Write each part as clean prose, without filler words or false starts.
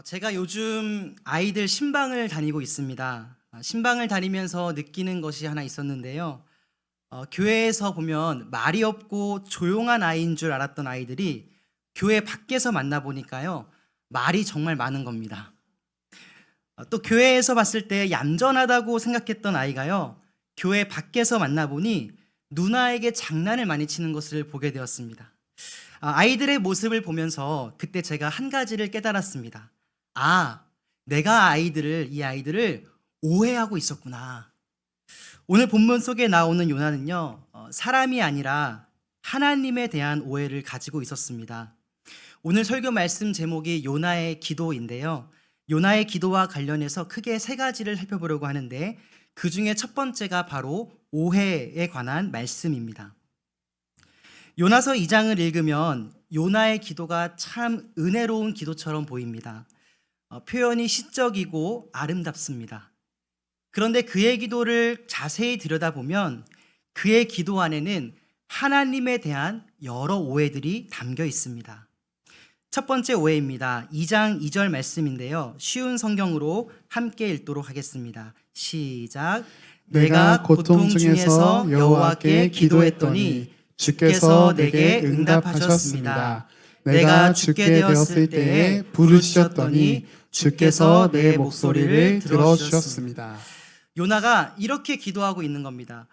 제가 요즘 아이들 신방을 다니고 있습니다. 신방을 다니면서 느끼는 것이 하나 있었는데요. 교회에서 보면 말이 없고 조용한 아이인 줄 알았던 아이들이 교회 밖에서 만나보니까요, 말이 정말 많은 겁니다. 또 교회에서 봤을 때 얌전하다고 생각했던 아이가요, 교회 밖에서 만나보니 누나에게 장난을 많이 치는 것을 보게 되었습니다. 아이들의 모습을 보면서 그때 제가 한 가지를 깨달았습니다. 내가 이 아이들을 오해하고 있었구나. 오늘 본문 속에 나오는 요나는요, 사람이 아니라 하나님에 대한 오해를 가지고 있었습니다. 오늘 설교 말씀 제목이 요나의 기도인데요. 요나의 기도와 관련해서 크게 세 가지를 살펴보려고 하는데, 그 중에 첫 번째가 바로 오해에 관한 말씀입니다. 요나서 2장을 읽으면 요나의 기도가 참 은혜로운 기도처럼 보입니다. 표현이 시적이고 아름답습니다. 그런데 그의 기도를 자세히 들여다보면 그의 기도 안에는 하나님에 대한 여러 오해들이 담겨 있습니다. 첫 번째 오해입니다. 2장 2절 말씀인데요. 쉬운 성경으로 함께 읽도록 하겠습니다. 시작. 내가 고통 중에서 여호와께 기도했더니 주께서 내게 응답하셨습니다. 내가 죽게 되었을 때에 부르셨더니 주께서 내 목소리를 들어주셨습니다. 요나가 이렇게 기도하고 있는 겁니다.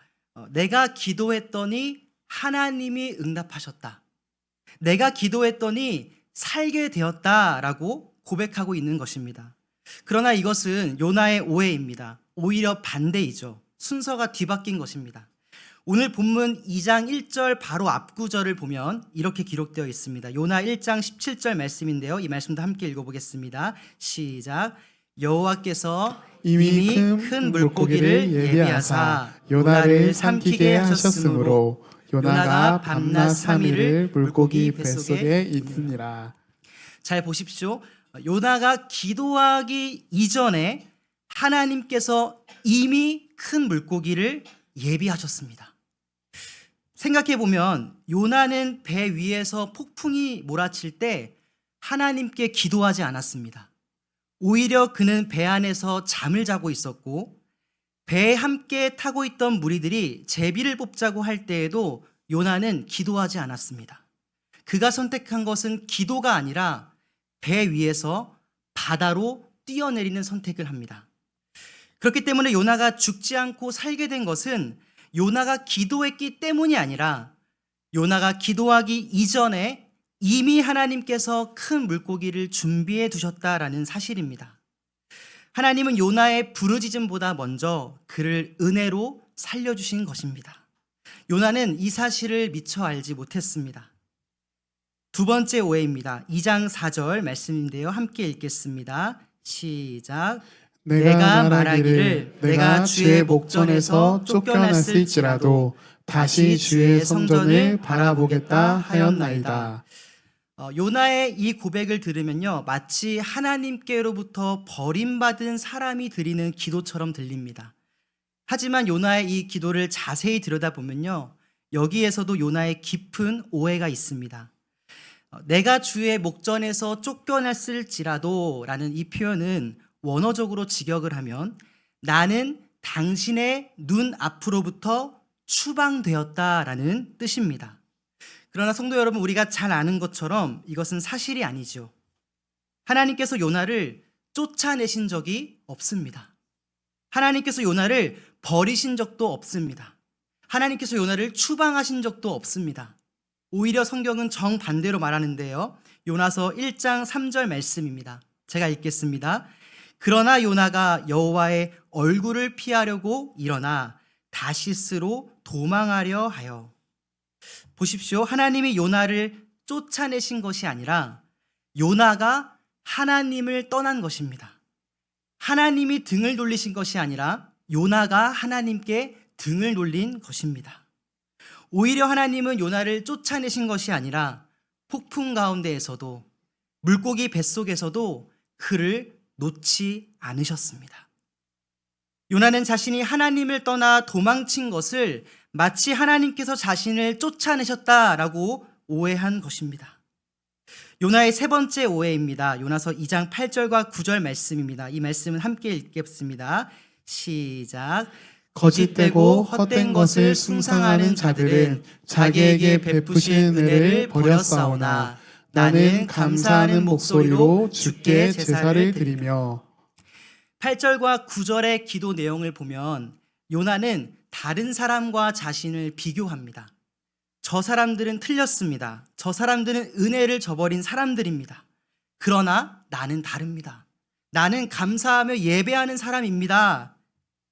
내가 기도했더니 하나님이 응답하셨다. 내가 기도했더니 살게 되었다라고 고백하고 있는 것입니다. 그러나 이것은 요나의 오해입니다. 오히려 반대이죠. 순서가 뒤바뀐 것입니다. 오늘 본문 2장 1절 바로 앞 구절을 보면 이렇게 기록되어 있습니다. 요나 1장 17절 말씀인데요. 이 말씀도 함께 읽어보겠습니다. 시작. 여호와께서 이미 큰 물고기를 예비하사 요나를 삼키게 하셨으므로 요나가 밤낮 3일을 물고기 뱃속에 있느니라. 잘 보십시오. 요나가 기도하기 이전에 하나님께서 이미 큰 물고기를 예비하셨습니다. 생각해보면 요나는 배 위에서 폭풍이 몰아칠 때 하나님께 기도하지 않았습니다. 오히려 그는 배 안에서 잠을 자고 있었고, 배에 함께 타고 있던 무리들이 제비를 뽑자고 할 때에도 요나는 기도하지 않았습니다. 그가 선택한 것은 기도가 아니라 배 위에서 바다로 뛰어내리는 선택을 합니다. 그렇기 때문에 요나가 죽지 않고 살게 된 것은 요나가 기도했기 때문이 아니라 요나가 기도하기 이전에 이미 하나님께서 큰 물고기를 준비해 두셨다라는 사실입니다. 하나님은 요나의 부르짖음보다 먼저 그를 은혜로 살려주신 것입니다. 요나는 이 사실을 미처 알지 못했습니다. 두 번째 오해입니다. 2장 4절 말씀인데요. 함께 읽겠습니다. 시작. 내가 말하기를 내가 주의 목전에서 쫓겨났을지라도 다시 주의 성전을 바라보겠다 하였나이다. 요나의 이 고백을 들으면요, 마치 하나님께로부터 버림받은 사람이 드리는 기도처럼 들립니다. 하지만 요나의 이 기도를 자세히 들여다보면요, 여기에서도 요나의 깊은 오해가 있습니다. 내가 주의 목전에서 쫓겨났을지라도 라는 이 표현은 원어적으로 직역을 하면 나는 당신의 눈 앞으로부터 추방되었다라는 뜻입니다. 그러나 성도 여러분, 우리가 잘 아는 것처럼 이것은 사실이 아니죠. 하나님께서 요나를 쫓아내신 적이 없습니다. 하나님께서 요나를 버리신 적도 없습니다. 하나님께서 요나를 추방하신 적도 없습니다. 오히려 성경은 정반대로 말하는데요. 요나서 1장 3절 말씀입니다. 제가 읽겠습니다. 그러나 요나가 여호와의 얼굴을 피하려고 일어나 다시스로 도망하려 하여. 보십시오. 하나님이 요나를 쫓아내신 것이 아니라 요나가 하나님을 떠난 것입니다. 하나님이 등을 돌리신 것이 아니라 요나가 하나님께 등을 돌린 것입니다. 오히려 하나님은 요나를 쫓아내신 것이 아니라 폭풍 가운데에서도 물고기 뱃속에서도 그를 놓지 않으셨습니다. 요나는 자신이 하나님을 떠나 도망친 것을 마치 하나님께서 자신을 쫓아내셨다라고 오해한 것입니다. 요나의 세 번째 오해입니다. 요나서 2장 8절과 9절 말씀입니다. 이 말씀은 함께 읽겠습니다. 시작. 거짓되고 헛된 것을 숭상하는 자들은 자기에게 베푸신 은혜를 버렸사오나 나는 감사하는 목소리로 주께 제사를 드리며. 8절과 9절의 기도 내용을 보면 요나는 다른 사람과 자신을 비교합니다. 저 사람들은 틀렸습니다. 저 사람들은 은혜를 저버린 사람들입니다. 그러나 나는 다릅니다. 나는 감사하며 예배하는 사람입니다.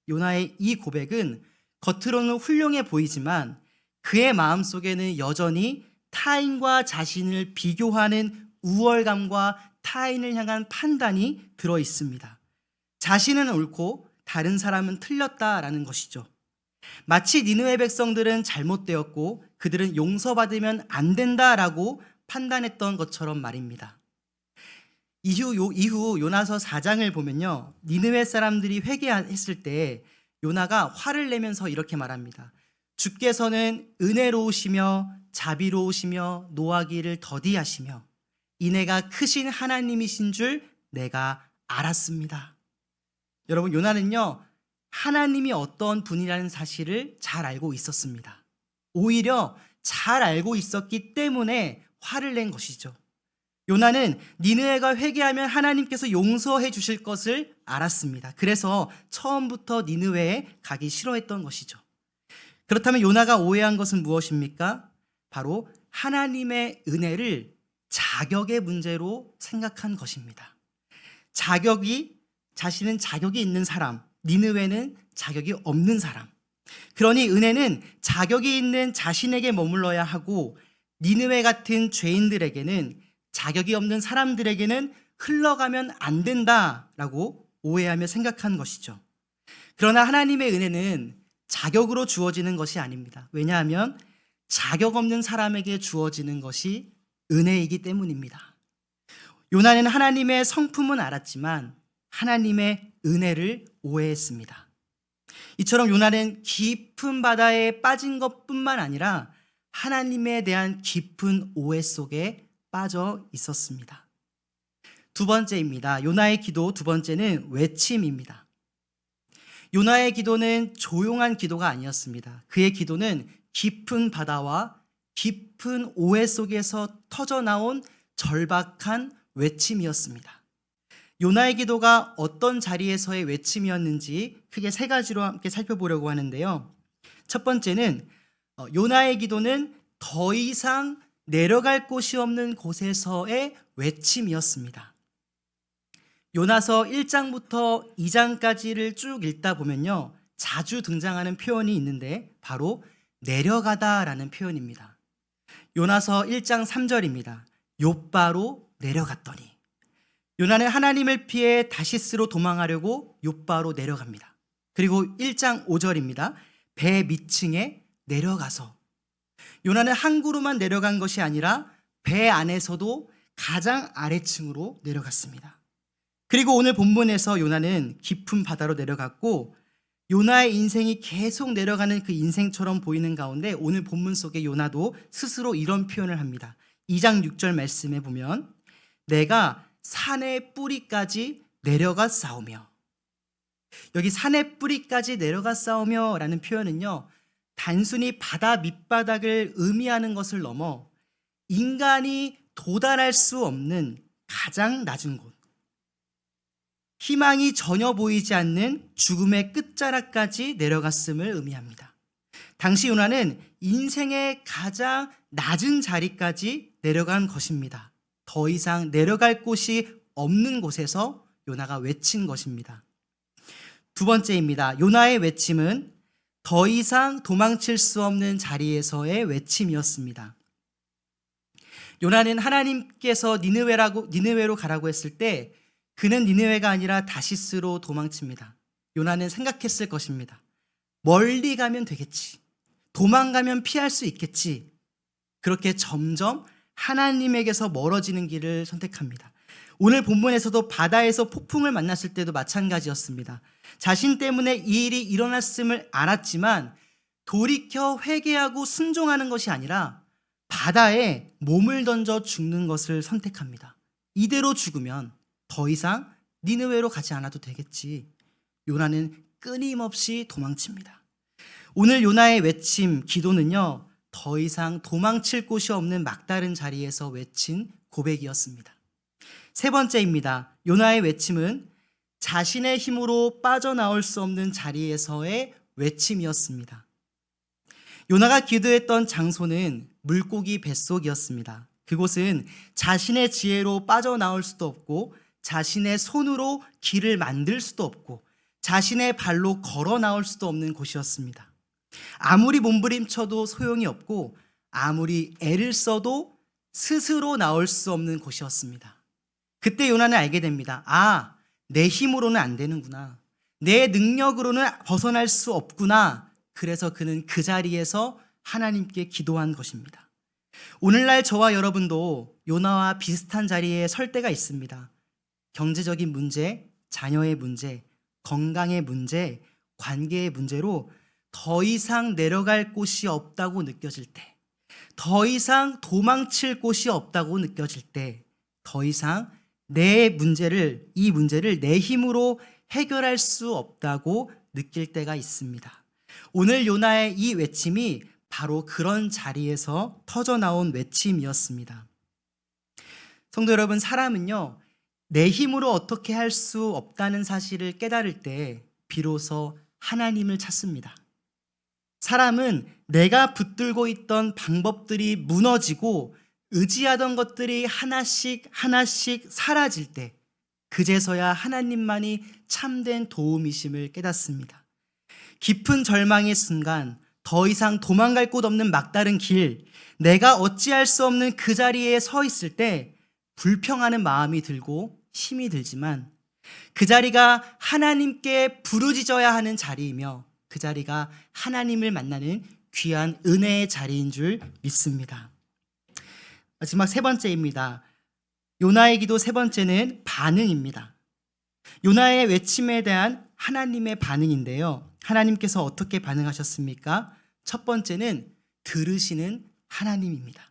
요나의 이 고백은 겉으로는 훌륭해 보이지만 그의 마음속에는 여전히 타인과 자신을 비교하는 우월감과 타인을 향한 판단이 들어 있습니다. 자신은 옳고 다른 사람은 틀렸다라는 것이죠. 마치 니느웨 백성들은 잘못되었고 그들은 용서받으면 안 된다라고 판단했던 것처럼 말입니다. 이후 요나서 4장을 보면요, 니느웨 사람들이 회개했을 때 요나가 화를 내면서 이렇게 말합니다. 주께서는 은혜로우시며 자비로우시며 노하기를 더디하시며 이내가 크신 하나님이신 줄 내가 알았습니다. 여러분, 요나는요 하나님이 어떤 분이라는 사실을 잘 알고 있었습니다. 오히려 잘 알고 있었기 때문에 화를 낸 것이죠. 요나는 니느웨가 회개하면 하나님께서 용서해 주실 것을 알았습니다. 그래서 처음부터 니느웨에 가기 싫어했던 것이죠. 그렇다면 요나가 오해한 것은 무엇입니까? 바로 하나님의 은혜를 자격의 문제로 생각한 것입니다. 자신은 자격이 있는 사람, 니느웨는 자격이 없는 사람. 그러니 은혜는 자격이 있는 자신에게 머물러야 하고 니느웨 같은 죄인들에게는, 자격이 없는 사람들에게는 흘러가면 안 된다라고 오해하며 생각한 것이죠. 그러나 하나님의 은혜는 자격으로 주어지는 것이 아닙니다. 왜냐하면 자격 없는 사람에게 주어지는 것이 은혜이기 때문입니다. 요나는 하나님의 성품은 알았지만 하나님의 은혜를 오해했습니다. 이처럼 요나는 깊은 바다에 빠진 것뿐만 아니라 하나님에 대한 깊은 오해 속에 빠져 있었습니다. 두 번째입니다. 요나의 기도 두 번째는 외침입니다. 요나의 기도는 조용한 기도가 아니었습니다. 그의 기도는 깊은 바다와 깊은 오해 속에서 터져나온 절박한 외침이었습니다. 요나의 기도가 어떤 자리에서의 외침이었는지 크게 세 가지로 함께 살펴보려고 하는데요. 첫 번째는 요나의 기도는 더 이상 내려갈 곳이 없는 곳에서의 외침이었습니다. 요나서 1장부터 2장까지를 쭉 읽다 보면요, 자주 등장하는 표현이 있는데 바로 내려가다라는 표현입니다. 요나서 1장 3절입니다. 욥바로 내려갔더니. 요나는 하나님을 피해 다시스로 도망하려고 욥바로 내려갑니다. 그리고 1장 5절입니다. 배 밑층에 내려가서. 요나는 항구로만 내려간 것이 아니라 배 안에서도 가장 아래층으로 내려갔습니다. 그리고 오늘 본문에서 요나는 깊은 바다로 내려갔고, 요나의 인생이 계속 내려가는 그 인생처럼 보이는 가운데 오늘 본문 속에 요나도 스스로 이런 표현을 합니다. 2장 6절 말씀에 보면 내가 산의 뿌리까지 내려가 싸우며, 여기 산의 뿌리까지 내려가 싸우며 라는 표현은요, 단순히 바다 밑바닥을 의미하는 것을 넘어 인간이 도달할 수 없는 가장 낮은 곳, 희망이 전혀 보이지 않는 죽음의 끝자락까지 내려갔음을 의미합니다. 당시 요나는 인생의 가장 낮은 자리까지 내려간 것입니다. 더 이상 내려갈 곳이 없는 곳에서 요나가 외친 것입니다. 두 번째입니다. 요나의 외침은 더 이상 도망칠 수 없는 자리에서의 외침이었습니다. 요나는 하나님께서 니느웨로 가라고 했을 때 그는 니느웨가 아니라 다시스로 도망칩니다. 요나는 생각했을 것입니다. 멀리 가면 되겠지. 도망가면 피할 수 있겠지. 그렇게 점점 하나님에게서 멀어지는 길을 선택합니다. 오늘 본문에서도 바다에서 폭풍을 만났을 때도 마찬가지였습니다. 자신 때문에 이 일이 일어났음을 알았지만 돌이켜 회개하고 순종하는 것이 아니라 바다에 몸을 던져 죽는 것을 선택합니다. 이대로 죽으면 더 이상 니느웨로 가지 않아도 되겠지. 요나는 끊임없이 도망칩니다. 오늘 요나의 외침, 기도는요, 더 이상 도망칠 곳이 없는 막다른 자리에서 외친 고백이었습니다. 세 번째입니다. 요나의 외침은 자신의 힘으로 빠져나올 수 없는 자리에서의 외침이었습니다. 요나가 기도했던 장소는 물고기 뱃속이었습니다. 그곳은 자신의 지혜로 빠져나올 수도 없고, 자신의 손으로 길을 만들 수도 없고, 자신의 발로 걸어 나올 수도 없는 곳이었습니다. 아무리 몸부림쳐도 소용이 없고, 아무리 애를 써도 스스로 나올 수 없는 곳이었습니다. 그때 요나는 알게 됩니다. 아, 내 힘으로는 안 되는구나. 내 능력으로는 벗어날 수 없구나. 그래서 그는 그 자리에서 하나님께 기도한 것입니다. 오늘날 저와 여러분도 요나와 비슷한 자리에 설 때가 있습니다. 경제적인 문제, 자녀의 문제, 건강의 문제, 관계의 문제로 더 이상 내려갈 곳이 없다고 느껴질 때, 더 이상 도망칠 곳이 없다고 느껴질 때, 더 이상 이 문제를 내 힘으로 해결할 수 없다고 느낄 때가 있습니다. 오늘 요나의 이 외침이 바로 그런 자리에서 터져나온 외침이었습니다. 성도 여러분, 사람은요, 내 힘으로 어떻게 할 수 없다는 사실을 깨달을 때 비로소 하나님을 찾습니다. 사람은 내가 붙들고 있던 방법들이 무너지고 의지하던 것들이 하나씩 사라질 때, 그제서야 하나님만이 참된 도움이심을 깨닫습니다. 깊은 절망의 순간, 더 이상 도망갈 곳 없는 막다른 길, 내가 어찌할 수 없는 그 자리에 서 있을 때 불평하는 마음이 들고 힘이 들지만, 그 자리가 하나님께 부르짖어야 하는 자리이며, 그 자리가 하나님을 만나는 귀한 은혜의 자리인 줄 믿습니다. 마지막 세 번째입니다. 요나의 기도 세 번째는 반응입니다. 요나의 외침에 대한 하나님의 반응인데요, 하나님께서 어떻게 반응하셨습니까? 첫 번째는 들으시는 하나님입니다.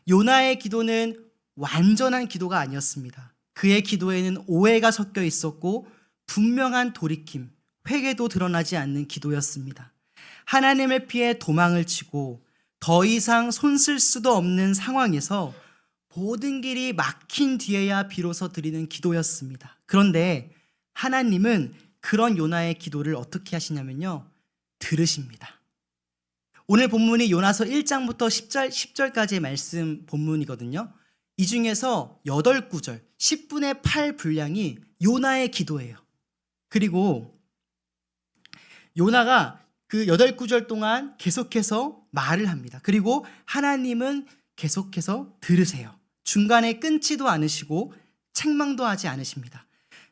요나의 기도는 완전한 기도가 아니었습니다. 그의 기도에는 오해가 섞여 있었고 분명한 돌이킴, 회개도 드러나지 않는 기도였습니다. 하나님을 피해 도망을 치고 더 이상 손쓸 수도 없는 상황에서 모든 길이 막힌 뒤에야 비로소 드리는 기도였습니다. 그런데 하나님은 그런 요나의 기도를 어떻게 하시냐면요, 들으십니다. 오늘 본문이 요나서 1장부터 10절까지의 말씀 본문이거든요. 이 중에서 8구절, 10분의 8 분량이 요나의 기도예요. 그리고 요나가 그 8구절 동안 계속해서 말을 합니다. 그리고 하나님은 계속해서 들으세요. 중간에 끊지도 않으시고 책망도 하지 않으십니다.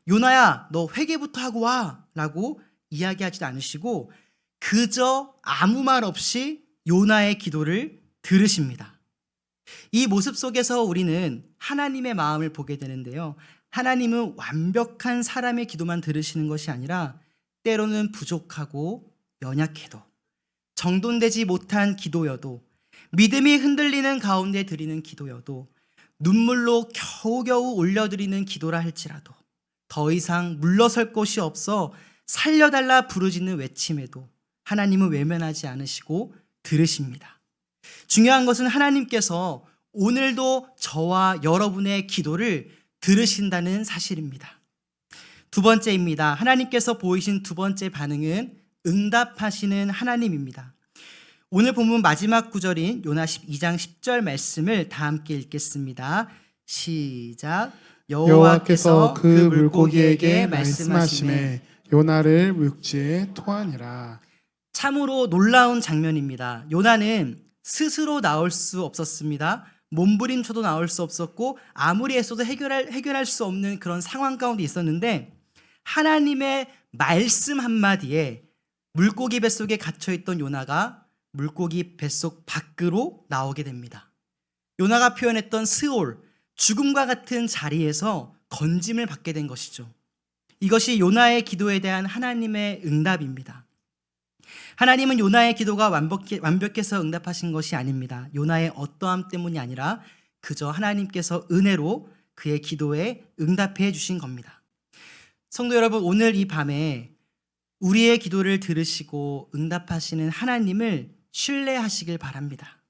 요나야, 너 회개부터 하고 와 라고 이야기하지도 않으시고 그저 아무 말 없이 요나의 기도를 들으십니다. 이 모습 속에서 우리는 하나님의 마음을 보게 되는데요, 하나님은 완벽한 사람의 기도만 들으시는 것이 아니라 때로는 부족하고 연약해도, 정돈되지 못한 기도여도, 믿음이 흔들리는 가운데 드리는 기도여도, 눈물로 겨우겨우 올려드리는 기도라 할지라도, 더 이상 물러설 곳이 없어 살려달라 부르짖는 외침에도 하나님은 외면하지 않으시고 들으십니다. 중요한 것은 하나님께서 오늘도 저와 여러분의 기도를 들으신다는 사실입니다. 두 번째입니다. 하나님께서 보이신 두 번째 반응은 응답하시는 하나님입니다. 오늘 본문 마지막 구절인 요나 12장 10절 말씀을 다 함께 읽겠습니다. 시작. 여호와께서 그 물고기에게 말씀하시매 요나를 육지에 토하니라. 참으로 놀라운 장면입니다. 요나는 스스로 나올 수 없었습니다. 몸부림쳐도 나올 수 없었고 아무리 애써도 해결할 수 없는 그런 상황 가운데 있었는데, 하나님의 말씀 한마디에 물고기 뱃속에 갇혀있던 요나가 물고기 뱃속 밖으로 나오게 됩니다. 요나가 표현했던 스올, 죽음과 같은 자리에서 건짐을 받게 된 것이죠. 이것이 요나의 기도에 대한 하나님의 응답입니다. 하나님은 요나의 기도가 완벽해서 응답하신 것이 아닙니다. 요나의 어떠함 때문이 아니라 그저 하나님께서 은혜로 그의 기도에 응답해 주신 겁니다. 성도 여러분, 오늘 이 밤에 우리의 기도를 들으시고 응답하시는 하나님을 신뢰하시길 바랍니다.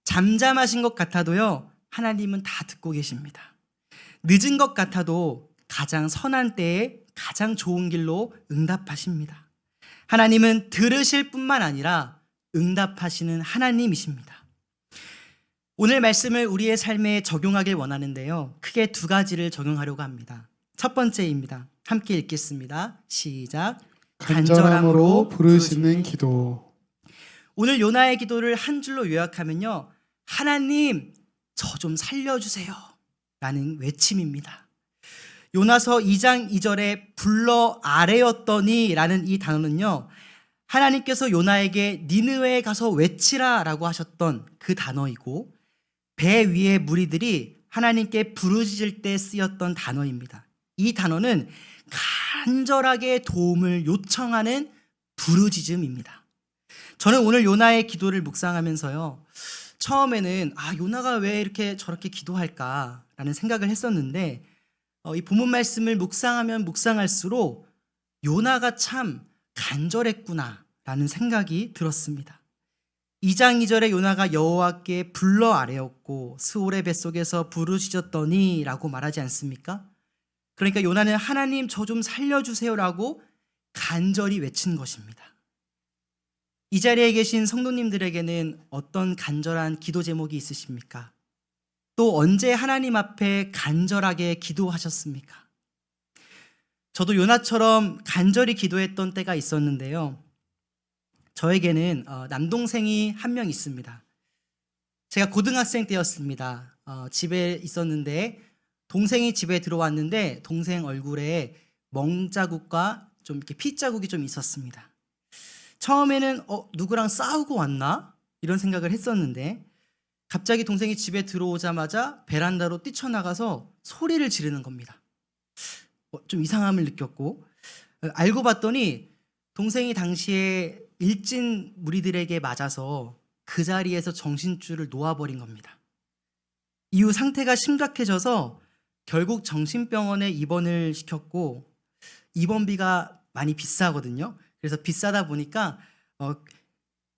잠잠하신 것 같아도요, 하나님은 다 듣고 계십니다. 늦은 것 같아도 가장 선한 때에 가장 좋은 길로 응답하십니다. 하나님은 들으실 뿐만 아니라 응답하시는 하나님이십니다. 오늘 말씀을 우리의 삶에 적용하길 원하는데요, 크게 두 가지를 적용하려고 합니다. 첫 번째입니다. 함께 읽겠습니다. 시작. 간절함으로 부르시는 기도. 오늘 요나의 기도를 한 줄로 요약하면요, 하나님, 저 좀 살려주세요 라는 외침입니다. 요나서 2장 2절에 불러 아뢰었더니 라는 이 단어는요, 하나님께서 요나에게 니느웨에 가서 외치라 라고 하셨던 그 단어이고, 배 위의 무리들이 하나님께 부르짖을 때 쓰였던 단어입니다. 이 단어는 간절하게 도움을 요청하는 부르짖음입니다. 저는 오늘 요나의 기도를 묵상하면서요, 처음에는 요나가 왜 이렇게 저렇게 기도할까라는 생각을 했었는데, 이 본문 말씀을 묵상하면 묵상할수록 요나가 참 간절했구나라는 생각이 들었습니다. 2장 2절에 요나가 여호와께 불러 아뢰었고 스올의 뱃속에서 부르짖었더니 라고 말하지 않습니까? 그러니까 요나는 하나님, 저 좀 살려주세요라고 간절히 외친 것입니다. 이 자리에 계신 성도님들에게는 어떤 간절한 기도 제목이 있으십니까? 또 언제 하나님 앞에 간절하게 기도하셨습니까? 저도 요나처럼 간절히 기도했던 때가 있었는데요, 저에게는 남동생이 한 명 있습니다. 제가 고등학생 때였습니다. 집에 있었는데 동생이 집에 들어왔는데 동생 얼굴에 멍자국과 좀 이렇게 피자국이 좀 있었습니다. 처음에는 누구랑 싸우고 왔나? 이런 생각을 했었는데 갑자기 동생이 집에 들어오자마자 베란다로 뛰쳐나가서 소리를 지르는 겁니다. 좀 이상함을 느꼈고, 알고 봤더니 동생이 당시에 일진 무리들에게 맞아서 그 자리에서 정신줄을 놓아버린 겁니다. 이후 상태가 심각해져서 결국 정신병원에 입원을 시켰고, 입원비가 많이 비싸거든요. 그래서 비싸다 보니까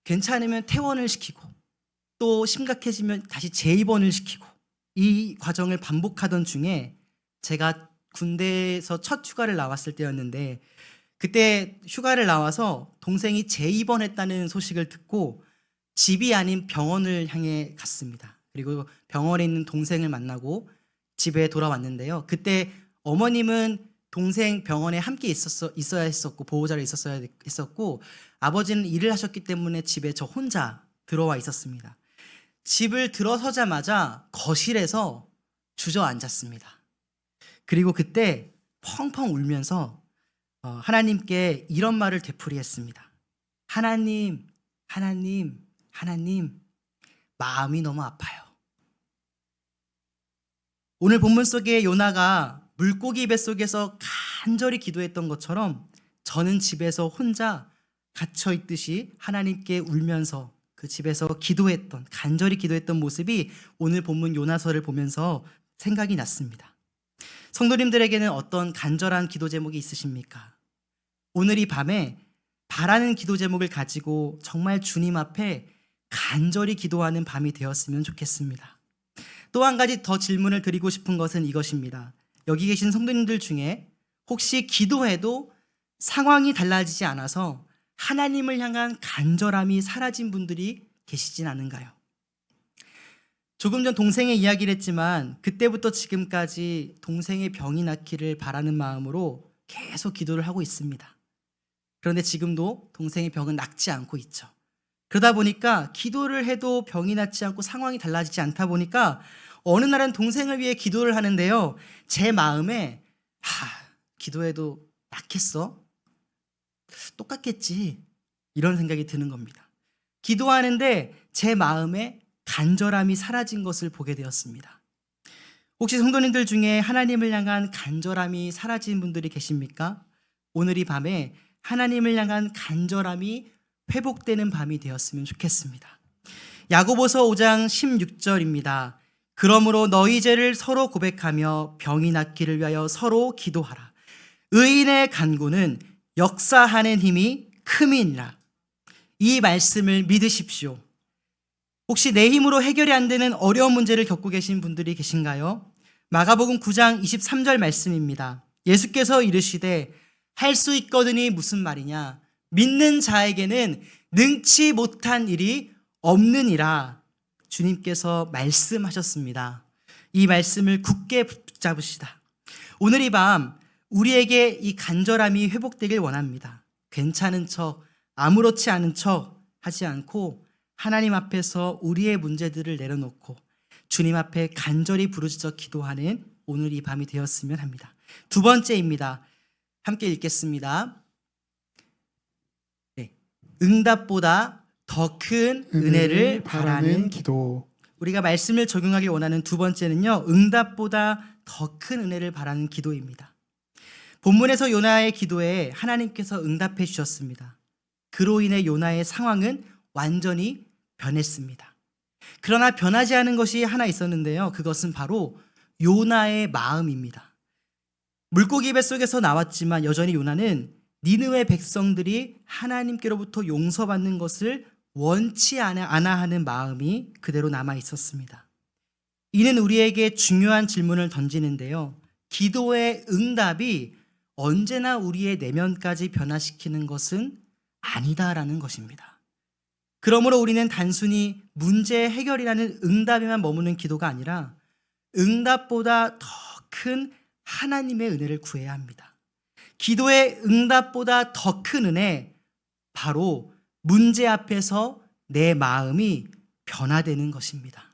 괜찮으면 퇴원을 시키고 또 심각해지면 다시 재입원을 시키고, 이 과정을 반복하던 중에 제가 군대에서 첫 휴가를 나왔을 때였는데, 그때 휴가를 나와서 동생이 재입원했다는 소식을 듣고 집이 아닌 병원을 향해 갔습니다. 그리고 병원에 있는 동생을 만나고 집에 돌아왔는데요, 그때 어머님은 동생 병원에 함께 있어야 했었고 보호자로 있었어야 했었고, 아버지는 일을 하셨기 때문에 집에 저 혼자 들어와 있었습니다. 집을 들어서자마자 거실에서 주저앉았습니다. 그리고 그때 펑펑 울면서 하나님께 이런 말을 되풀이했습니다. 하나님, 하나님, 하나님, 마음이 너무 아파요. 오늘 본문 속에 요나가 물고기 뱃속에서 간절히 기도했던 것처럼 저는 집에서 혼자 갇혀 있듯이 하나님께 울면서 그 집에서 간절히 기도했던 모습이 오늘 본문 요나서를 보면서 생각이 났습니다. 성도님들에게는 어떤 간절한 기도 제목이 있으십니까? 오늘 이 밤에 바라는 기도 제목을 가지고 정말 주님 앞에 간절히 기도하는 밤이 되었으면 좋겠습니다. 또 한 가지 더 질문을 드리고 싶은 것은 이것입니다. 여기 계신 성도님들 중에 혹시 기도해도 상황이 달라지지 않아서 하나님을 향한 간절함이 사라진 분들이 계시진 않은가요? 조금 전 동생의 이야기를 했지만 그때부터 지금까지 동생의 병이 낫기를 바라는 마음으로 계속 기도를 하고 있습니다. 그런데 지금도 동생의 병은 낫지 않고 있죠. 그러다 보니까 기도를 해도 병이 낫지 않고 상황이 달라지지 않다 보니까 어느 날은 동생을 위해 기도를 하는데요, 제 마음에 기도해도 낫겠어? 똑같겠지, 이런 생각이 드는 겁니다. 기도하는데 제 마음에 간절함이 사라진 것을 보게 되었습니다. 혹시 성도님들 중에 하나님을 향한 간절함이 사라진 분들이 계십니까? 오늘 이 밤에 하나님을 향한 간절함이 회복되는 밤이 되었으면 좋겠습니다. 야고보서 5장 16절입니다. 그러므로 너희 죄를 서로 고백하며 병이 낫기를 위하여 서로 기도하라. 의인의 간구는 역사하는 힘이 큼이니라. 이 말씀을 믿으십시오. 혹시 내 힘으로 해결이 안 되는 어려운 문제를 겪고 계신 분들이 계신가요? 마가복음 9장 23절 말씀입니다. 예수께서 이르시되 할 수 있거든이 무슨 말이냐? 믿는 자에게는 능치 못한 일이 없느니라. 주님께서 말씀하셨습니다. 이 말씀을 굳게 붙잡으시다. 오늘 이 밤 우리에게 이 간절함이 회복되길 원합니다. 괜찮은 척, 아무렇지 않은 척 하지 않고 하나님 앞에서 우리의 문제들을 내려놓고 주님 앞에 간절히 부르짖어 기도하는 오늘 이 밤이 되었으면 합니다. 두 번째입니다. 함께 읽겠습니다. 네. 응답보다 더 큰 은혜를 바라는 기도. 우리가 말씀을 적용하길 원하는 두 번째는요, 응답보다 더 큰 은혜를 바라는 기도입니다. 본문에서 요나의 기도에 하나님께서 응답해 주셨습니다. 그로 인해 요나의 상황은 완전히 변했습니다. 그러나 변하지 않은 것이 하나 있었는데요, 그것은 바로 요나의 마음입니다. 물고기 뱃속에서 나왔지만 여전히 요나는 니느웨 백성들이 하나님께로부터 용서받는 것을 원치 않아 하는 마음이 그대로 남아 있었습니다. 이는 우리에게 중요한 질문을 던지는데요, 기도의 응답이 언제나 우리의 내면까지 변화시키는 것은 아니다라는 것입니다. 그러므로 우리는 단순히 문제 해결이라는 응답에만 머무는 기도가 아니라 응답보다 더 큰 하나님의 은혜를 구해야 합니다. 기도의 응답보다 더 큰 은혜, 바로 문제 앞에서 내 마음이 변화되는 것입니다.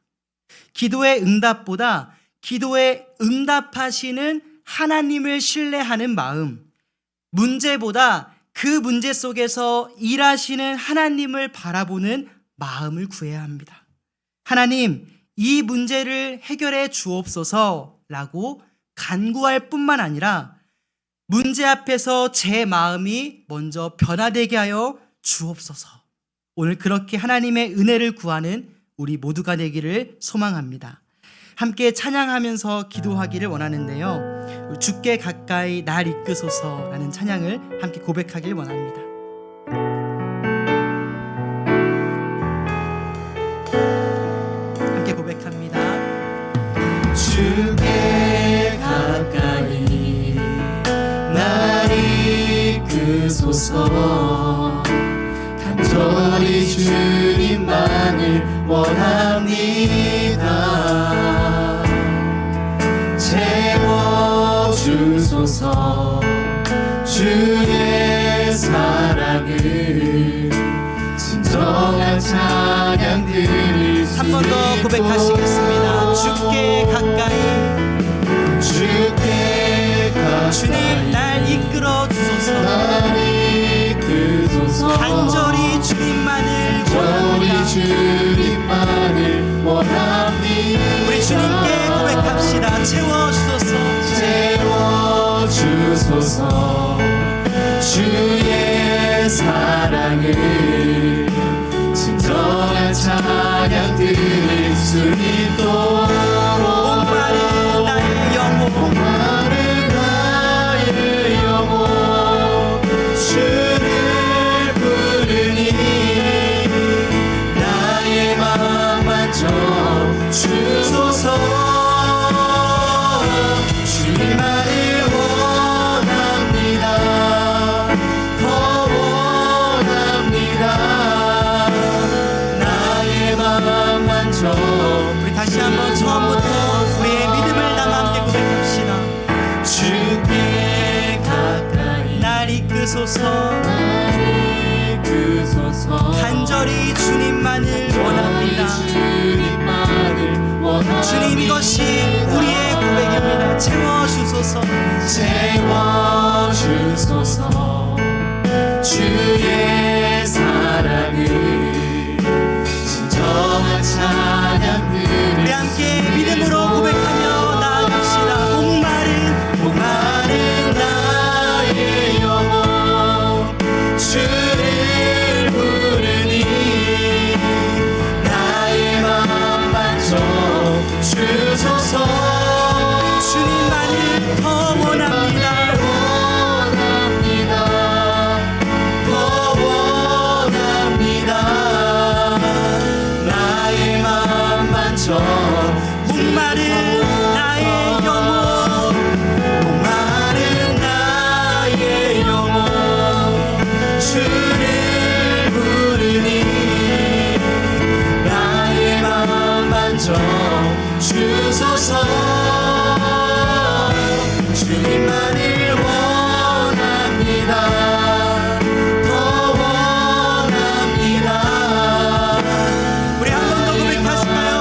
기도의 응답보다 기도에 응답하시는 하나님을 신뢰하는 마음, 문제보다 그 문제 속에서 일하시는 하나님을 바라보는 마음을 구해야 합니다. 하나님, 이 문제를 해결해 주옵소서라고 간구할 뿐만 아니라 문제 앞에서 제 마음이 먼저 변화되게 하여 주옵소서. 오늘 그렇게 하나님의 은혜를 구하는 우리 모두가 되기를 소망합니다. 함께 찬양하면서 기도하기를 원하는데요, 주께 가까이 날 이끄소서라는 찬양을 함께 고백하길 원합니다. 함께 고백합니다. 주께 가까이 날 이끄소서. 간절히 주님만을 원합니다. 채워주소서. 주의 사랑을 진정한 찬양 들을 수 한 번 더 고백하시겠습니다. 주께 가까이, 주께 가까이 주님 날 이끌어 주소서. 날 이끄소서. 간절히 주님만을 원합니다. 주님만을 원합니다. 우리 주님께 고백합시다. 채워주소서. 채워주소서. 주의 사랑을 진정한 찬양 들을 수 있도록 목마른 나의 영혼, 목마른 나의 영혼 주를 부르니 나의 마음 만져 주소서. 주님만을 원합니다. 더 원합니다. 나의 마음 만져. 우리 다시 한번 처음부터 우리의 믿음을 담아 함께 고백합시다. 주께 가까이 날 이끄소서. 날 이끄소서. 간절히 주님만을 원합니다. 주님만을 원합니다. 주님, 이것이 우리의 고백입니다. 채워주소서. 채워주소서. 주의 사랑을 진정한 찬양 들을 우리 함께 믿음으로 고백하며 나아갑시다. 목마른 나의 영혼 주를 부르니 주님만을 원합니다. 더 원합니다. 우리 한 번 더 고백하실까요?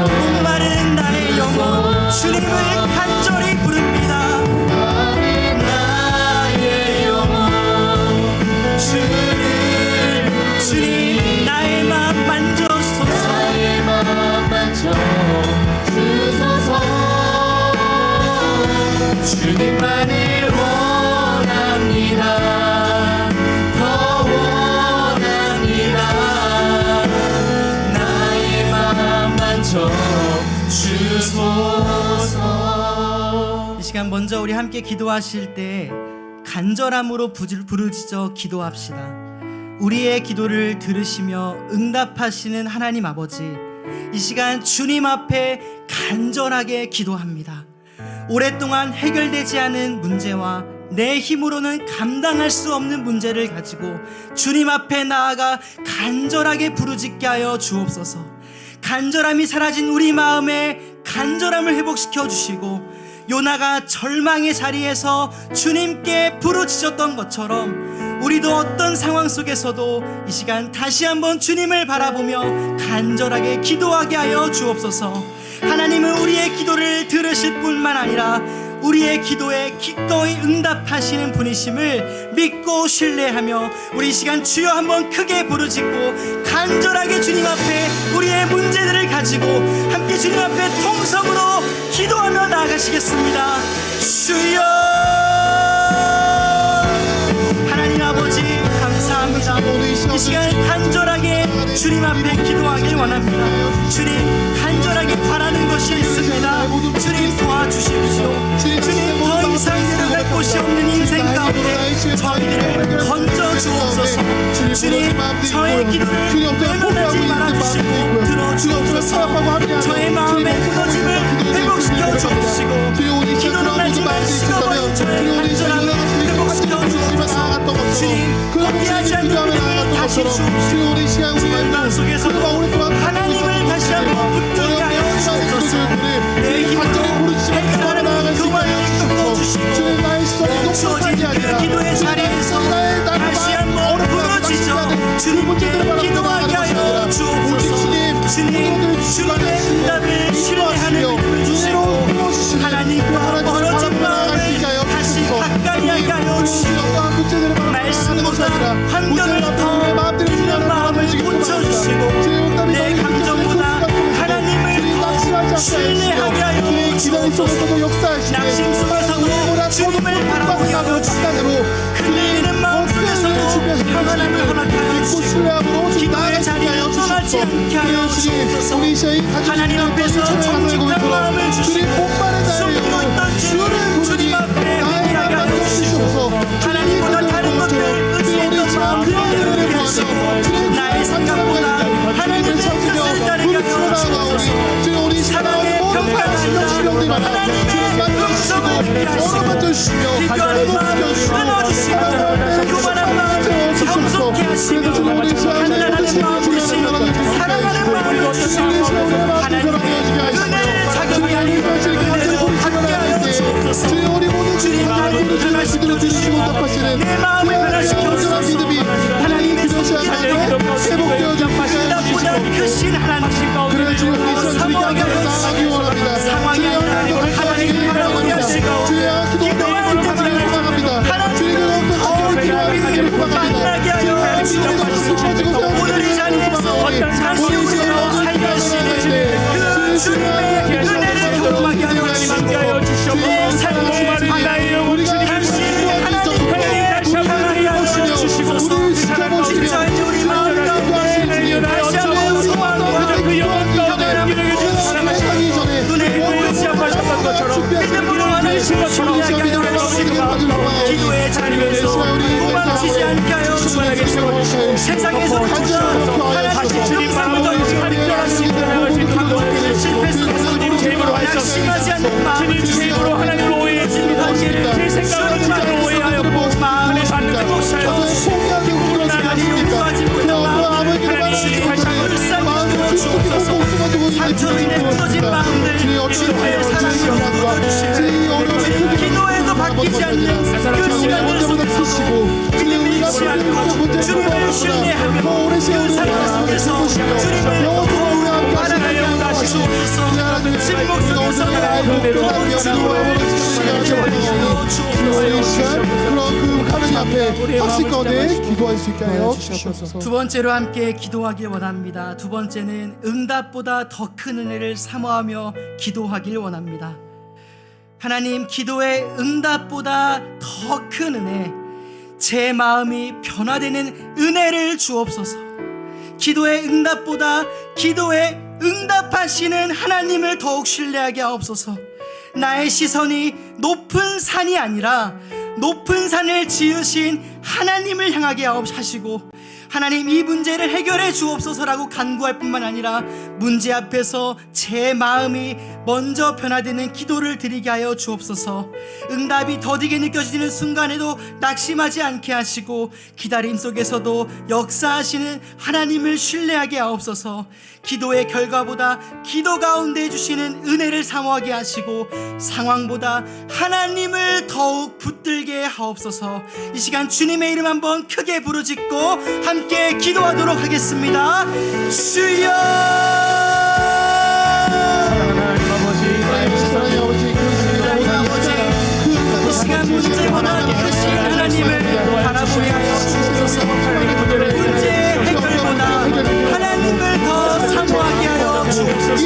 목마른 나의 영혼 주님을 간절히 부릅니다. 나의 영혼 주님 나의 마음 만져주소서. 나의 마음 만져주소서. 주님만을 원합니다. 더 원합니다. 나의 마음 만져주소서. 이 시간 먼저 우리 함께 기도하실 때 간절함으로 부르짖어 기도합시다. 우리의 기도를 들으시며 응답하시는 하나님 아버지, 이 시간 주님 앞에 간절하게 기도합니다. 오랫동안 해결되지 않은 문제와 내 힘으로는 감당할 수 없는 문제를 가지고 주님 앞에 나아가 간절하게 부르짖게 하여 주옵소서. 간절함이 사라진 우리 마음에 간절함을 회복시켜 주시고, 요나가 절망의 자리에서 주님께 부르짖었던 것처럼 우리도 어떤 상황 속에서도 이 시간 다시 한번 주님을 바라보며 간절하게 기도하게 하여 주옵소서. 하나님은 우리의 기도를 들으실 뿐만 아니라 우리의 기도에 기꺼이 응답하시는 분이심을 믿고 신뢰하며 우리 이 시간 주여 한번 크게 부르짖고 간절하게 주님 앞에 우리의 문제들을 가지고 함께 주님 앞에 통성으로 기도하며 나아가시겠습니다. 주여, 하나님 아버지 감사합니다. 이 시간 간절하게 주님 앞에 기도하길 원합니다. 주님, 간절하게 바라는 것이 있습니다. 주님 도와주십시오. 주님, 더 이상 내려갈 곳이 없는 인생 가운데 저희들을 건져 주옵소서. 주님, 저의 기도를 외면하지 말아주시고 들어주옵소서. 저의 마음의 무너짐을 회복시켜 주옵시고 기도는 하지만 식어버린 저의 간절함을 회복시켜 주옵소서. 주님, 포기하지 않는 믿음을 다시 주옵시고 주의 마음 속에서도 하나님을 다시 한번 붙들게 하여 주옵소서. 내 힘으로 해결하는 교만을 꺾어주시고 주어진 그 기도의 자리에서 다시 한번 부르짖어 주님께 기도하게 하여 주옵소서. 주님, 주님의 응답을 신뢰하는 믿음을 주시고 하나님과 멀어진 마음을 다시 가까이 하게 하여 주시고 말씀보다 환경을 더 믿는 마음을 고쳐주시고 내 감정보다 하나님을 더 신뢰하게 하여 주옵소서. 낙심 속에서도 주님을 바라보게 하여 주시고 흔들리는 마음 속에서도 평안함을 허락하여 주시고 기도의 자리에 떠나지 않게 하여 주옵소서. 하나님 앞에서 정직한 마음을 주시고 숨기고 있던 죄를 주님 앞에 회개하게 하여 주시고 하나님보다 다른 것들 의지했던 마음을 내려놓게 하시고 나의 생각보다 하나님의 뜻을 따르게 하여 주옵소서. 사랑의 평가가 아니라 하나님의 음성을 듣게 하시고 기도하는 마음을 끊어주시고 교만한 마음을 정숙케 하시며 간단한 마음을 주시고 사랑하는 마음을 주시고 하나님의 은혜를 자격이 아닌 은혜로 받게 하여 주옵소서. 주님, 나를 변화시켜 주시고 내 마음을 변화시켜 주소서. 하나님의 손길로 생각보다 크신 하나님 사모하게 하여 주시고 상황이 아니라 하나님을 바라보게 하시고 기도의 응답을 하나님을 더 기도하기를 만나게 하여 주옵소서. 오늘 이 자리에서 다시 우리로 살려주시는 그 주님의 은혜를 경험하게 하여 주시고 내 삶의 방향을 다시 하나님께 향하게 하여 주시고 진짜 우리 마음 가운데 다시 한번 소망과 평안함을 눈에 보이지 않는 것처럼 믿음으로 하나님을 신뢰하게 하여 주시고 기도의 자리에서 도망치지 않게 하여 주시고 세상에서 주시고 하나님 주님상부터 하나님께 하시고 강도를 실패 속에서 낙심하지 않는 마음을 주시고 하나님을 오해하지 관계를 제 생각으로 오해하였고 마음을 받는 곳이여 주시고 나가지 용서하지 못한 마음을 주님 불쌍히 주옵소서. 상처로 인해 부러진 마음들 기도의 사랑으로 불러주시고 기도에도 바뀌지 않는 그 시간들 속에서도 믿음을 잃지 않고 주님을 신뢰하며 그 삶 속에서 주님을 더욱 알아가게 하시옵소서. 침묵 속에서도 더욱 주님을 신뢰하게 하여 주옵소서. 그런 그 하나님 앞에 확신 가운데 기도할 수 있게 하여 주시옵소서. 두 번째로 함께 기도하길 원합니다. 두 번째는 응답보다 더 큰 은혜를 사모하며 기도하길 원합니다. 하나님, 기도의 응답보다 더 큰 은혜, 제 마음이 변화되는 은혜를 주옵소서. 기도의 응답보다 기도에 응답하시는 하나님을 더욱 신뢰하게 하옵소서. 나의 시선이 높은 산이 아니라 높은 산을 지으신 하나님을 향하게 하시고, 하나님 이 문제를 해결해 주옵소서라고 간구할 뿐만 아니라 문제 앞에서 제 마음이 먼저 변화되는 기도를 드리게 하여 주옵소서. 응답이 더디게 느껴지는 순간에도 낙심하지 않게 하시고 기다림 속에서도 역사하시는 하나님을 신뢰하게 하옵소서. 기도의 결과보다 기도 가운데 해주시는 은혜를 사모하게 하시고 상황보다 하나님을 더욱 붙들게 하옵소서. 이 시간 주님의 이름 한번 크게 부르짖고 함께 기도하도록 하겠습니다. 주여, 하나님 아버지, 이 시간 문제보다 크신 하나님을 바라보게 하여 주옵소서. 문제 해결보다 하나님을 더 사모하게 하여 주옵소서.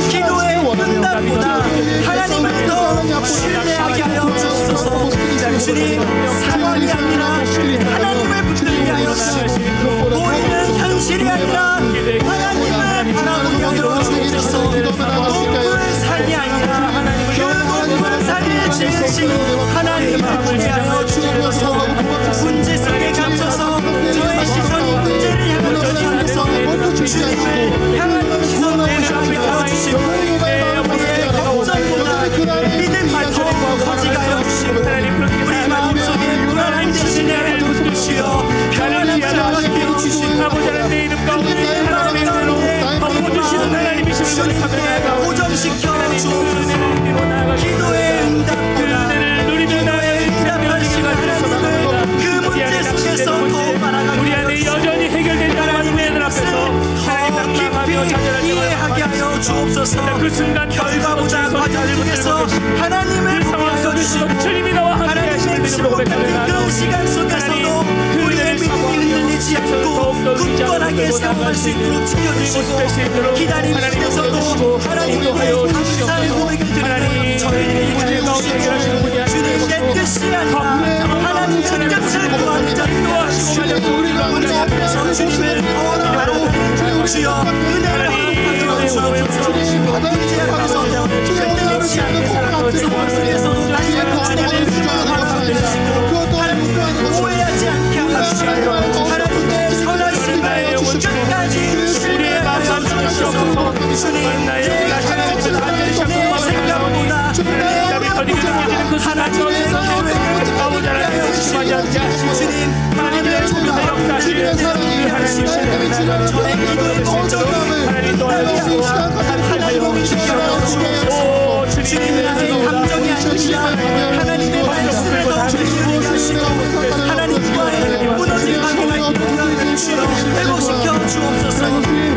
기도의 응답보다 하나님을 더 신뢰하게 하여 주옵소서. 주님, 상황이 아니라 하나님을 붙들게 하여 주시고 보이는 현실이 아니라 하나님을 바라보게 하여 주옵소서. 높은 산이 아니라 그 높은 산을 지으신 하나님을 보게 하여 주옵소서. 문제 속에 갇혀서 저의 시선이 문제를 향한 것이 아니서 주님을 향하는 시선으로 향하게 하여 주시고 우리의 걱정보다 믿음이 더욱 커지게 하여 주시고 우리 마음속에 불안한 대신에 주여 평안한 자라게 해주시고 아버지 이름 가운데 하나님의 은혜로 주시는 하나님이십니다. 주님께 고정시켜 주옵소서. 기도의 응답보다 기도의 응답하시고 하나님을 그 문제 속에서 더 바라가게 우리 하여 안에 주시고 여전히 해결되지 않은 문제들 앞에서 더 깊이 이해하게 하여 주옵소서. 그 순간 결과보다 과정 속에서 하나님을 보게 하여 주시고 주님이 나와 함께 하나님의 하시는 침묵 같은 그 시간 속에서도 우리의 믿음이 흔들리지 않고 굳건하게 사모할 수 있도록 지켜주시고 기다림 속에서도 하나님께 감사의 고백을 드리며 저희들의 문제 가운데 해결하시는 분이 주님, 내 뜻이 아니라 하나님의 뜻을 구하는 자리도 우리가 문제 앞에서 주님을 더 바라보는 주여 은혜를 허락하여 주옵소서. 문제 앞에서도 흔들리지 않는 상황 속에서도 다시 한번 주님의 주님을 주시고 하나님과 오해하지 않게 하시고 하나님의 선하심을 끝까지 신뢰하여 주옵소서. 주님, 내 가정보다 내 생각보다 내 영역보다 하나님의 계획을 아버지 하나님 조심하지 않게 하시고 주님, 하나님의 주님의 역사를 주님의 하시고 저의 기도의 목적이 하나님 도와주시고 하나님을 지켜주시고 주님, 나의 감정이 아니라 하나님의 말씀을 더 주시게 하시고 하나님과의 무너진 관계가 있는 주여 회복시켜 주옵소서.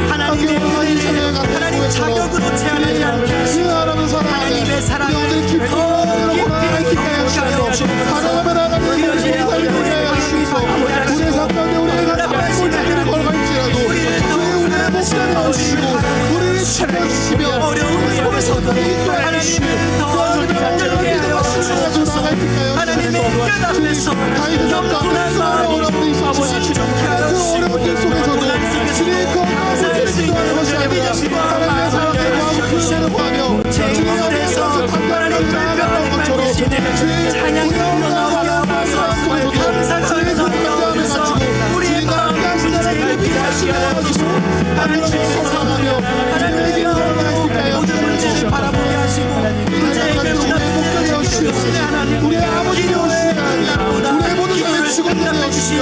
하나님의 은혜를 하나님 자격으로 제한하지 않게 하시고 하나님의 사랑을 더 깊이 경험하게 하여 주옵소서. 그려지는 기도의 우리의 삶 가운데 우리가 가진 문제를 걸어갈지라도 우리의 목숨을 넣으시고 우리를 지켜주시며 어려운 속에서도 하나님을 더 흔들게 하여 주옵소서. 하나님의 뜻 앞에서 겸손한 마음이 신중케 하여 주시고 고난 속에서도 감사할 수 있는 믿음과 마음을 주시고 제 입술에서 하나님 불평하는 말씀이시네 찬양이 흘러나오게 하옵소서. 감사가 흘러나오게 하옵소서. 우리의 마음 문제를 피하시게 하옵소서. 하나님께서 하나님의 마음으로 모든 문제를 바라보게 하시고 문제 해결보다 문제를 해결하시는 하나님 우리의 아버지의 응답보다 우리의 모든 기도를 수고를 응답해 내어주시오. 주시는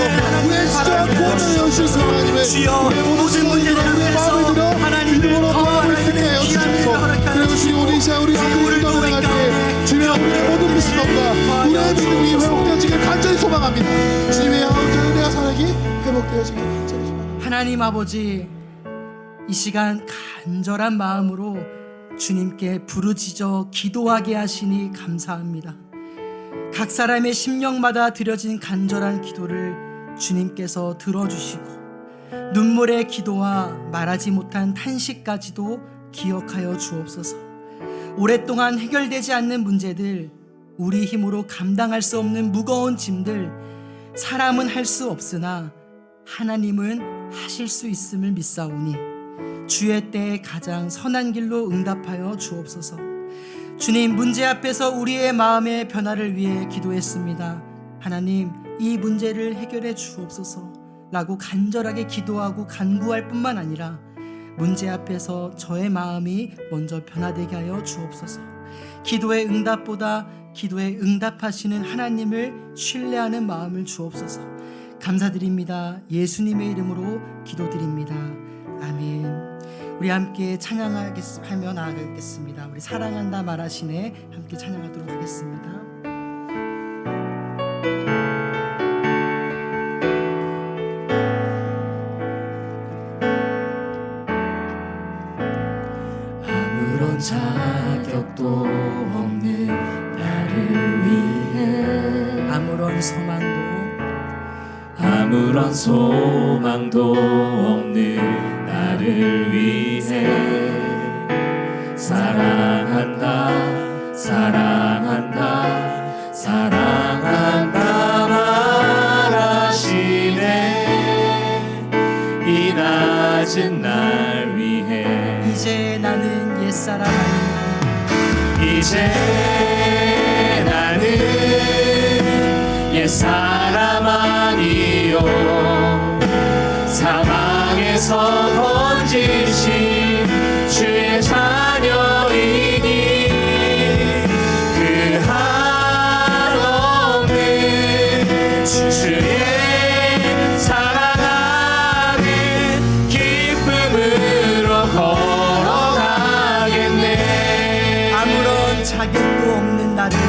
우리의 하나님 시간 구원을 내어주시오. 하나님의 주여 모든 문제들 앞에서 하나님을 더 알아가는 귀한 은혜를 허락하여 그리고 주시고 우리 시간 우리 우리를 하나님을 떠나갈 때 주여 우리의 모든 미스터가 우리의 되어지길 간절히 하나님 아버지, 이 시간 간절한 마음으로 주님께 부르짖어 기도하게 하시니 감사합니다. 각 사람의 심령마다 드려진 간절한 기도를 주님께서 들어주시고 눈물의 기도와 말하지 못한 탄식까지도 기억하여 주옵소서. 오랫동안 해결되지 않는 문제들, 우리 힘으로 감당할 수 없는 무거운 짐들, 사람은 할 수 없으나 하나님은 하실 수 있음을 믿사오니 주의 때에 가장 선한 길로 응답하여 주옵소서. 주님, 문제 앞에서 우리의 마음의 변화를 위해 기도했습니다. 하나님, 이 문제를 해결해 주옵소서 라고 간절하게 기도하고 간구할 뿐만 아니라 문제 앞에서 저의 마음이 먼저 변화되게 하여 주옵소서. 기도의 응답보다 기도에 응답하시는 하나님을 신뢰하는 마음을 주옵소서. 감사드립니다. 예수님의 이름으로 기도드립니다. 아멘. 우리 함께 찬양하며 나아가겠습니다. 우리 사랑한다 말하시네 함께 찬양하도록 하겠습니다. 아무런 자격도 없는 나를 위해 아무런 소망도 없는 나를 위해 사랑한다 사랑한다 사랑한다 말하시네. 이 낮은 날 위해 이제 나는 옛사람 아니요 이제 나는 옛사람 아니요 사망에서 건지신 주의 자녀이니 그 한없는 주의 사랑 안에 기쁨으로 걸어가겠네. 아무런 자격도 없는 나를 위해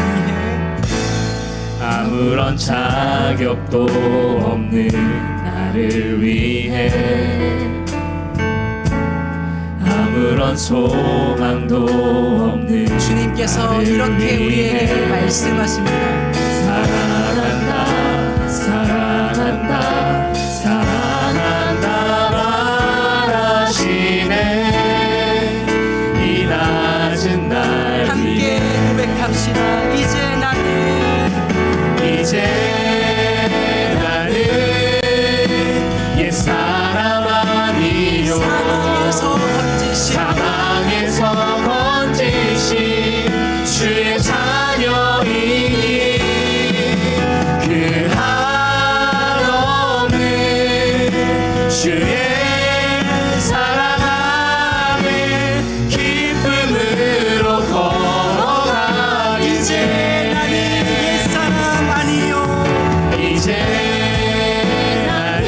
아무런 자격도 없는 나를 위해 아무런 소망도 없는 주님께서 나를 이렇게 위해 우리에게 말씀하십니다. 사랑한다 사랑한다 사랑한다 말하시네. 이 낮은 날 함께 고백합시다. 이제 나는 옛사람 아니요 사망에서 건지신 주의 자녀이니 그 한없는 주의 사랑 안에 기쁨으로 걸어가겠네. 이제 나는 옛사람 아니요 이제 나는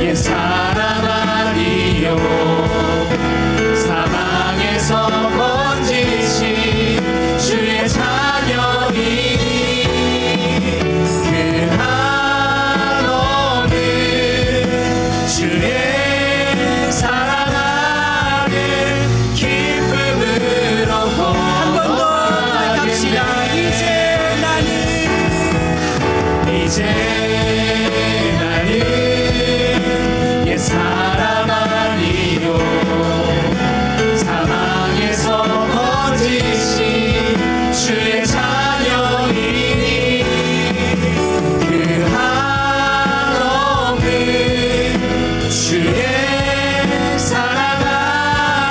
옛사람 아니요 사망에서 건지신 주의 자녀이니 그 한없는 주의 사랑 안에 기쁨으로 고백합시다. 이제 나는 옛사람 아니요 사망에서 건지신 주의 자녀이니 그 한없는 주의 사랑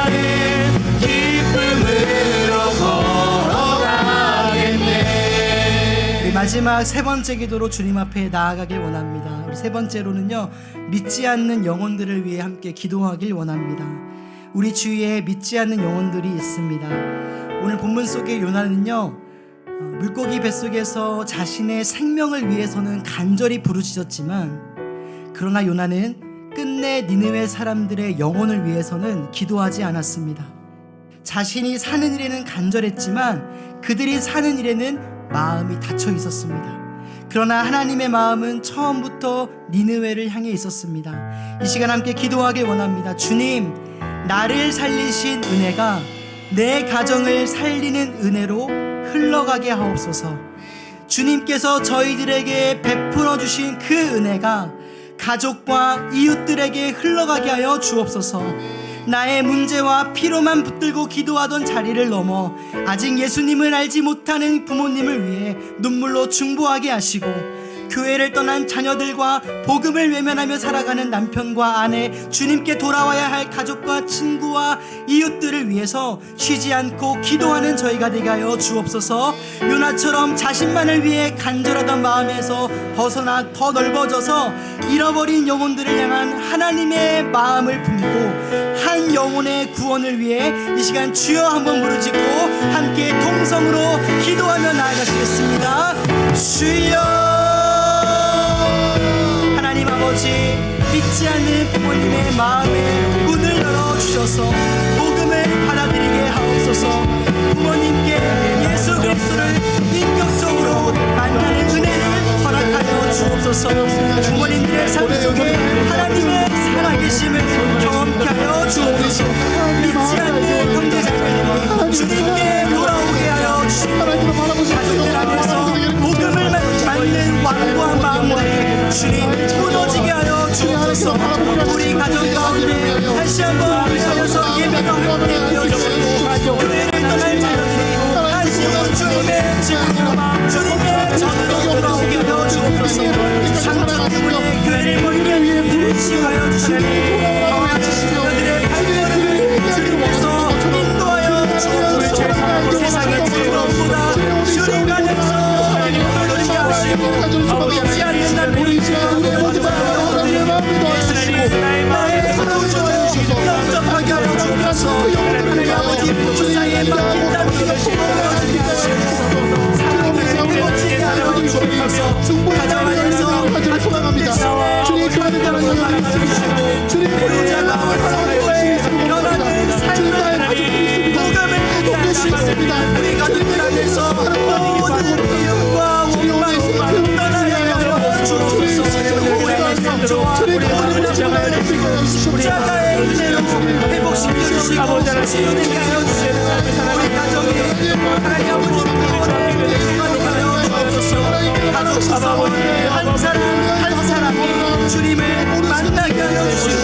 안에 기쁨으로 걸어가겠네. 우리 마지막 세 번째 기도로 주님 앞에 나아가길 원합니다. 우리 세 번째로는요, 믿지 않는 영혼들을 위해 함께 기도하길 원합니다. 우리 주위에 믿지 않는 영혼들이 있습니다. 오늘 본문 속의 요나는요, 물고기 뱃속에서 자신의 생명을 위해서는 간절히 부르짖었지만 그러나 요나는 끝내 니느웨 사람들의 영혼을 위해서는 기도하지 않았습니다. 자신이 사는 일에는 간절했지만 그들이 사는 일에는 마음이 닫혀 있었습니다. 그러나 하나님의 마음은 처음부터 니느웨를 향해 있었습니다. 이 시간 함께 기도하길 원합니다. 주님, 나를 살리신 은혜가 내 가정을 살리는 은혜로 흘러가게 하옵소서. 주님께서 저희들에게 베풀어 주신 그 은혜가 가족과 이웃들에게 흘러가게 하여 주옵소서. 나의 문제와 피로만 붙들고 기도하던 자리를 넘어 아직 예수님을 알지 못하는 부모님을 위해 눈물로 중보하게 하시고, 교회를 떠난 자녀들과 복음을 외면하며 살아가는 남편과 아내, 주님께 돌아와야 할 가족과 친구와 이웃들을 위해서 쉬지 않고 기도하는 저희가 되게 하여 주옵소서. 요나처럼 자신만을 위해 간절하던 마음에서 벗어나 더 넓어져서 잃어버린 영혼들을 향한 하나님의 마음을 품고 한 영혼의 구원을 위해 이 시간 주여 한번 부르짖고 함께 통성으로 기도하며 나아가시겠습니다. 주여, 하나님 아버지, 믿지 않는 부모님의 마음에 문을 열어주셔서 복음을 받아들이게 하옵소서. 부모님께 예수 그리스도를 인격적으로 만나는 은혜를 허락하여 주옵소서. 부모님들의 삶 속에 하나님의 살아계심을 경험케 하여 주옵소서. 믿지 않는 형제자매들이 주님께 돌아오게 하여 주시고, 가족들 안에서 복음을 받는 완고한 마음들 주님 무너지게 하여 주옵소서. 우리 가정 가운데 다시 한번 모여서 예배가 함께 되어주시고, 교회를 떠날 자녀들이 다시 주님의 집으로 주님의 전으로 돌아오게 하여 주옵소서. 상처 때문에 교회를 멀게 인식하여 주시니 자녀들의 발걸음을 주님께서 인도하여 주옵소서. 세상의 즐거움보다 주님 안에서 누리게 하시고, 믿지 않는 날들이 나의 사랑을 영접하게 하여 주옵소서. 하나님 아버지, 주사에 막힌 땅들을 보여주게 하시고, 사랑을 무너지게 하여 주옵소서. 가정 안에서 소망합니다. 주님 그 안에 따라 주시고, 주님 배우자가 사랑을 변하는 삶을 복음을 하시고, 우리 가족들 안에서 모든 미움과 원망과 떠나야 주옵소서. 오해의 상처와 모든 아픔을 십자가의 은혜로 회복시켜 주시고 치유되게 하여 주시고, 우리 가정이 하나님 아버지 구원의 순간이 하여 주옵소서. 가족 구성원 한 사람 한 사람이 주님을 만나게 하여 주시고,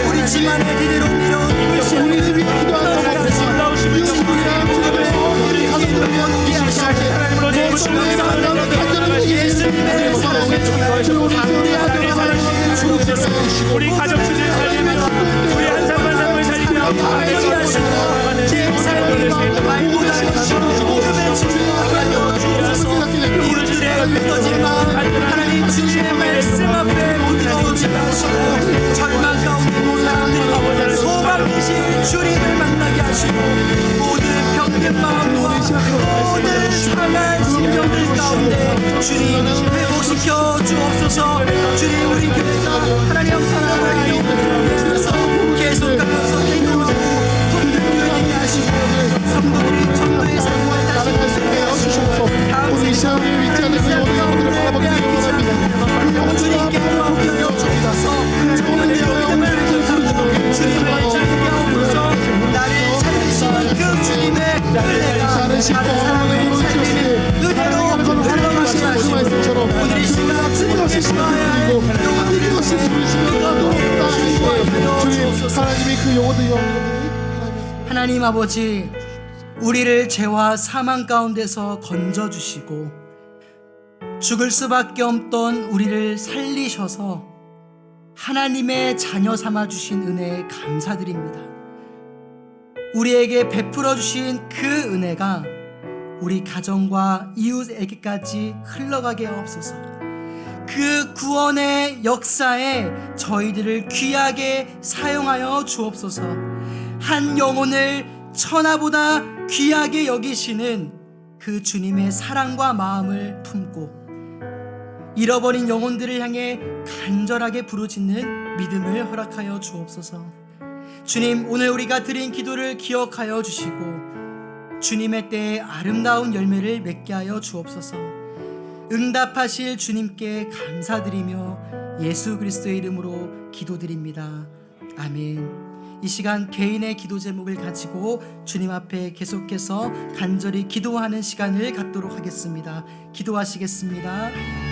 우리 집안의 대대로 이뤄온 불신을 떠나게 하시고, 친구의 복음을 이루게 하시고, 내 신앙생활을 예수님의 사랑을 강대하게 하여 주옵소서. 우리 가족들을 살리며 우리 한 사람 한 사람을 살리며 강대하게 하시고, 내 삶이 말보다 복음의 친구가 하여 주옵소서. 이웃들의 믿어진 마음 하나님 주님의 말씀 앞에 무너지게 하시고, 절망 가운데 있는 사람들이 소망 되신 주님을 만나게 하시고, 모든 병든 마음과 모든 상한 심령들 가운데 주님 회복시켜 주옵소서. 주님, 우리 교회가 하나님 사랑을 이루면서 계속하면서 기도하고 돕는 교회 되게 하시고, 성도들이 전도의 삶을 다시 하시게 하시고, 우리 시험을 믿지 않는 그 영혼들을 바라보기 원합니다. 주님께 돌아오게 하여 주옵소서. 청년의 믿음을 붙잡고 주님을 즐기게 하옵소서. 나를 살리시는 그 주님의 은혜가 다른 사람을 살리는 은혜로 흘러가게 하시고, 오늘 이 시간 주님께 기도해야 할 영혼들을 하나님이 그 영혼들 하나님 아버지, 우리를 죄와 사망 가운데서 건져주시고 죽을 수밖에 없던 우리를 살리셔서 하나님의 자녀 삼아주신 은혜에 감사드립니다. 우리에게 베풀어 주신 그 은혜가 우리 가정과 이웃에게까지 흘러가게 하옵소서. 그 구원의 역사에 저희들을 귀하게 사용하여 주옵소서. 한 영혼을 천하보다 귀하게 여기시는 그 주님의 사랑과 마음을 품고 잃어버린 영혼들을 향해 간절하게 부르짖는 믿음을 허락하여 주옵소서. 주님, 오늘 우리가 드린 기도를 기억하여 주시고 주님의 때에 아름다운 열매를 맺게 하여 주옵소서. 응답하실 주님께 감사드리며 예수 그리스도의 이름으로 기도드립니다. 아멘. 이 시간 개인의 기도 제목을 가지고 주님 앞에 계속해서 간절히 기도하는 시간을 갖도록 하겠습니다. 기도하시겠습니다.